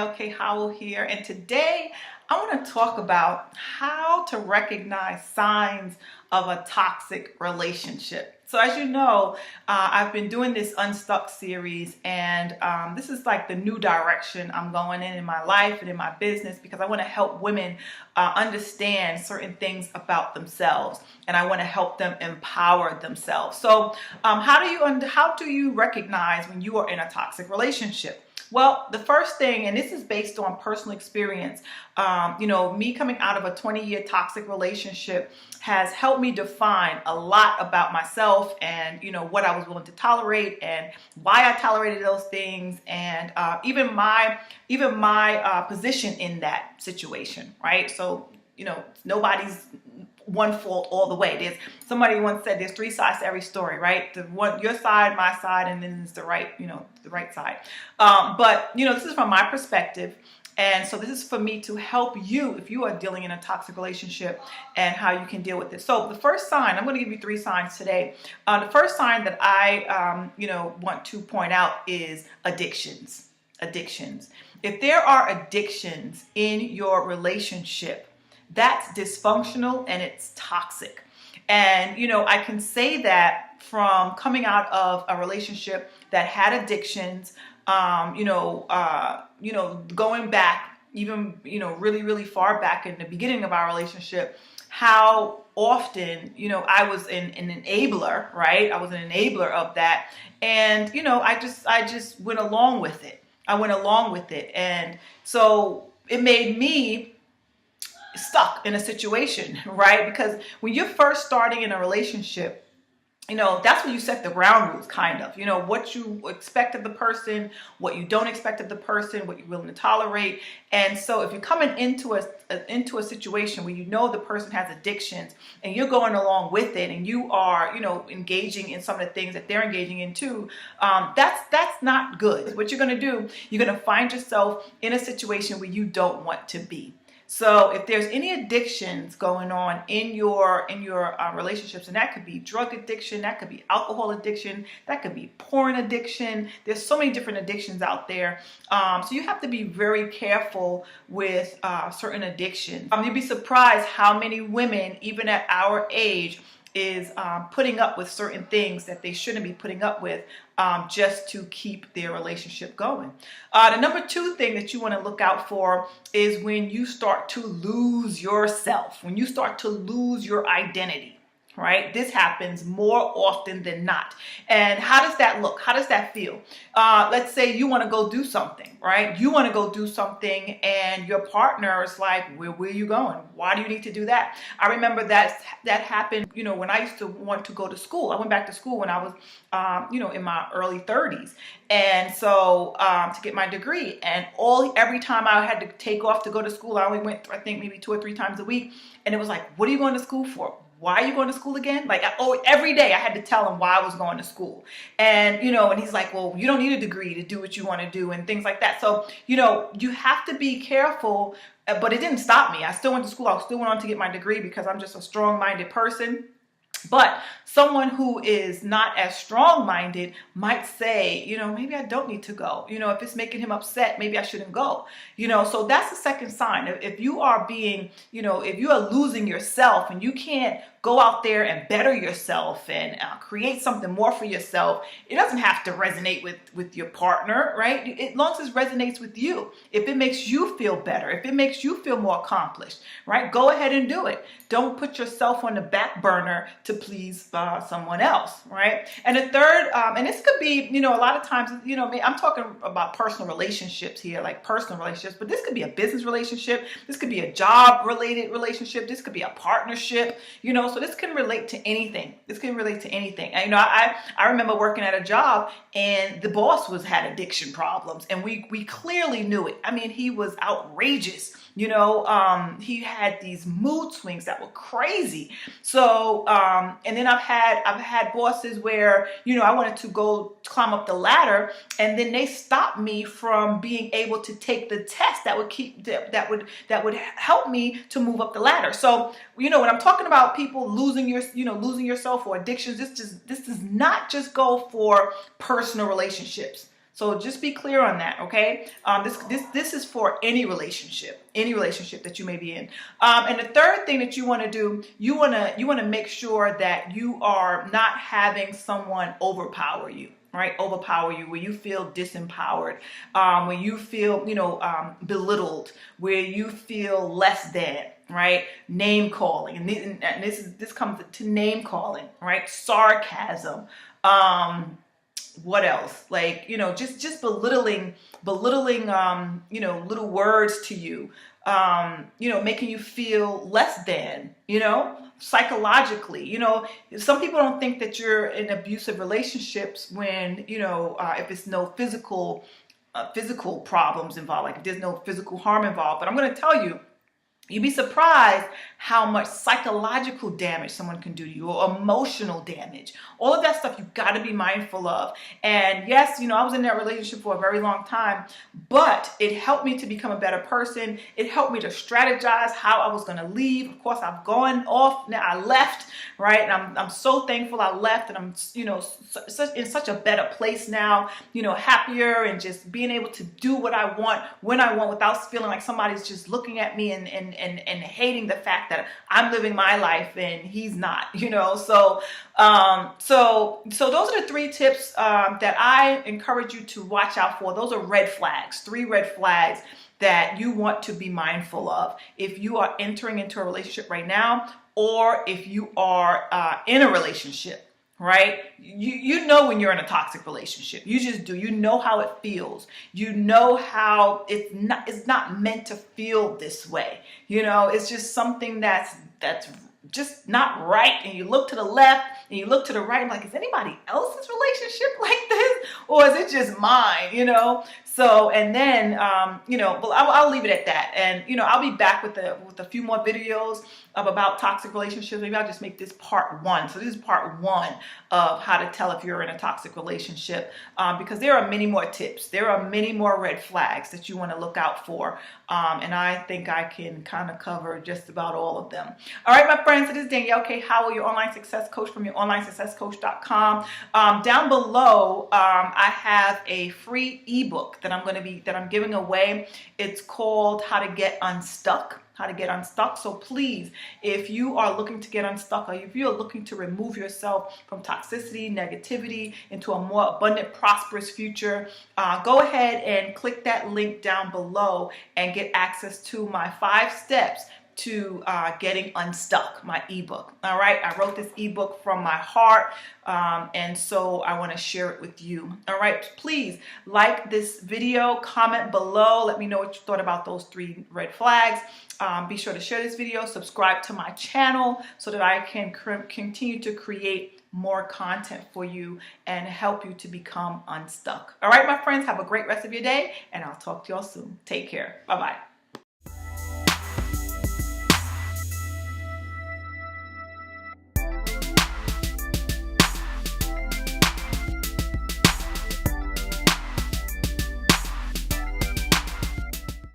LK Howell here, and today I want to talk about how to recognize signs of a toxic relationship. So as you know, I've been doing this Unstuck series, and this is like the new direction I'm going in my life and in my business, because I want to help women understand certain things about themselves, and I want to help them empower themselves. So how do you recognize when you are in a toxic relationship? Well, the first thing, and this is based on personal experience, me coming out of a 20-year toxic relationship has helped me define a lot about myself and, what I was willing to tolerate and why I tolerated those things, and even my position in that situation, right? So, nobody's one fault all the way. There's somebody once said there's three sides to every story, right? Your side, my side, and then it's the right side. But this is from my perspective. And so this is for me to help you if you are dealing in a toxic relationship and how you can deal with this. So the first sign, I'm going to give you 3 signs today. The first sign that I, want to point out is addictions. Addictions. If there are addictions in your relationship, that's dysfunctional and it's toxic. And, I can say that from coming out of a relationship that had addictions, going back even, really, really far back in the beginning of our relationship, how often, I was an enabler, right? I was an enabler of that. And, I just went along with it. I went along with it. And so it made me stuck in a situation, right? Because when you're first starting in a relationship, that's when you set the ground rules, kind of, what you expect of the person, what you don't expect of the person, what you're willing to tolerate. And so if you're coming into a situation where the person has addictions and you're going along with it, and you are, engaging in some of the things that they're engaging in too, that's not good. What you're going to do, you're going to find yourself in a situation where you don't want to be. So if there's any addictions going on in your relationships, and that could be drug addiction, that could be alcohol addiction, that could be porn addiction. There's so many different addictions out there. So you have to be very careful with certain addictions. You'd be surprised how many women, even at our age, is putting up with certain things that they shouldn't be putting up with just to keep their relationship going. The number 2 thing that you want to look out for is when you start to lose yourself, when you start to lose your identity. Right? This happens more often than not. And how does that look? How does that feel? Let's say you want to go do something, right? You want to go do something and your partner is like, where are you going? Why do you need to do that? I remember that happened, when I used to want to go to school. I went back to school when I was, in my early 30s. And so to get my degree, and every time I had to take off to go to school, I only went, I think, maybe 2 or 3 times a week. And it was like, what are you going to school for? Why are you going to school again? Every day I had to tell him why I was going to school. And, and he's like, well, you don't need a degree to do what you want to do and things like that. So, you have to be careful, but it didn't stop me. I still went to school. I still went on to get my degree because I'm just a strong-minded person. But someone who is not as strong-minded might say, maybe I don't need to go. If it's making him upset, maybe I shouldn't go. So that's the second sign. If you are being, if you are losing yourself and you can't go out there and better yourself and create something more for yourself, it doesn't have to resonate with your partner, right? As long as it resonates with you, if it makes you feel better, if it makes you feel more accomplished, right? Go ahead and do it. Don't put yourself on the back burner to please someone else, right? And the third, and this could be, a lot of times, I'm talking about personal relationships here, like personal relationships, but this could be a business relationship. This could be a job-related relationship. This could be a partnership, so this can relate to anything. This can relate to anything. And, I remember working at a job, and the boss had addiction problems, and we clearly knew it. I mean, he was outrageous. He had these mood swings that were crazy. So, and then I've had bosses where, I wanted to go climb up the ladder, and then they stopped me from being able to take the test that would help me to move up the ladder. So, when I'm talking about people losing yourself or addictions, this does not just go for personal relationships. So just be clear on that, okay? This is for any relationship that you may be in. And the third thing that you want to do, you want to make sure that you are not having someone overpower you. Right, overpower you, where you feel disempowered, where you feel, belittled, where you feel less than. Right, name calling, and this comes to name calling. Right, sarcasm. What else? Like, just belittling, little words to you, making you feel less than, psychologically. Some people don't think that you're in abusive relationships when, if it's no physical problems involved, like if there's no physical harm involved. But I'm going to tell you, you'd be surprised how much psychological damage someone can do to you, or emotional damage. All of that stuff you've got to be mindful of. And yes, I was in that relationship for a very long time, but it helped me to become a better person. It helped me to strategize how I was going to leave. Of course, I've gone off now. I left, right? And I'm so thankful I left, and I'm, in such a better place now, happier, and just being able to do what I want when I want, without feeling like somebody's just looking at me and hating the fact that I'm living my life and he's not, so those are the 3 tips that I encourage you to watch out for. Those are red flags, 3 red flags that you want to be mindful of if you are entering into a relationship right now, or if you are in a relationship. Right? You know when you're in a toxic relationship. You just do. You know how it feels. You know how it's not meant to feel this way. It's just something that's just not right. And you look to the left and you look to the right, and like, is anybody else's relationship like this? Or is it just mine? So, and then, well, I'll leave it at that. And, I'll be back with a few more videos about toxic relationships. Maybe I'll just make this part 1. So this is part 1 of how to tell if you're in a toxic relationship, because there are many more tips. There are many more red flags that you want to look out for. And I think I can kind of cover just about all of them. All right, my friends, it is Danielle K. Howell, your online success coach from youronlinesuccesscoach.com. Down below, I have a free ebook that I'm giving away. It's called How to Get Unstuck. So please, if you are looking to get unstuck, or if you're looking to remove yourself from toxicity, negativity, into a more abundant, prosperous future, go ahead and click that link down below and get access to my 5 steps to getting unstuck, my ebook. All right, I wrote this ebook from my heart, and so I want to share it with you. All right, please like this video, comment below, let me know what you thought about those 3 red flags. Be sure to share this video, subscribe to my channel so that I can continue to create more content for you and help you to become unstuck. All right, my friends, have a great rest of your day, and I'll talk to y'all soon. Take care. Bye-bye.